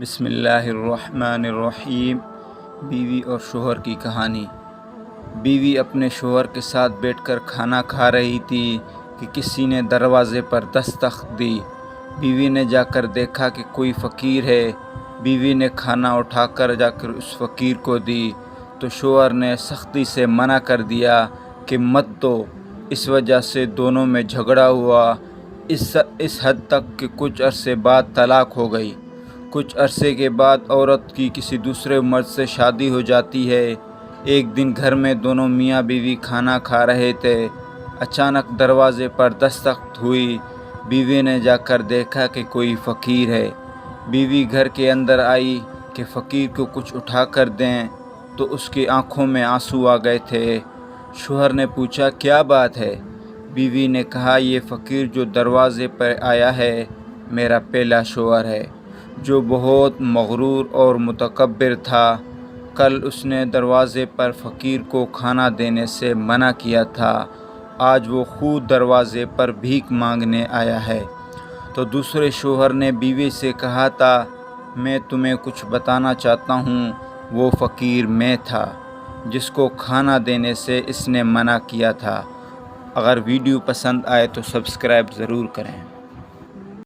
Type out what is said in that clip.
بسم اللہ الرحمن الرحیم۔ بیوی اور شوہر کی کہانی۔ بیوی اپنے شوہر کے ساتھ بیٹھ کر کھانا کھا رہی تھی کہ کسی نے دروازے پر دستک دی۔ بیوی نے جا کر دیکھا کہ کوئی فقیر ہے۔ بیوی نے کھانا اٹھا کر جا کر اس فقیر کو دی تو شوہر نے سختی سے منع کر دیا کہ مت دو۔ اس وجہ سے دونوں میں جھگڑا ہوا، اس حد تک کہ کچھ عرصے بعد طلاق ہو گئی۔ کچھ عرصے کے بعد عورت کی کسی دوسرے مرد سے شادی ہو جاتی ہے۔ ایک دن گھر میں دونوں میاں بیوی کھانا کھا رہے تھے۔ اچانک دروازے پر دستک ہوئی۔ بیوی نے جا کر دیکھا کہ کوئی فقیر ہے۔ بیوی گھر کے اندر آئی کہ فقیر کو کچھ اٹھا کر دیں تو اس کی آنکھوں میں آنسو آ گئے تھے۔ شوہر نے پوچھا کیا بات ہے؟ بیوی نے کہا یہ فقیر جو دروازے پر آیا ہے میرا پہلا شوہر ہے، جو بہت مغرور اور متکبر تھا۔ کل اس نے دروازے پر فقیر کو کھانا دینے سے منع کیا تھا، آج وہ خود دروازے پر بھیک مانگنے آیا ہے۔ تو دوسرے شوہر نے بیوی سے کہا تھا میں تمہیں کچھ بتانا چاہتا ہوں، وہ فقیر میں تھا جس کو کھانا دینے سے اس نے منع کیا تھا۔ اگر ویڈیو پسند آئے تو سبسکرائب ضرور کریں۔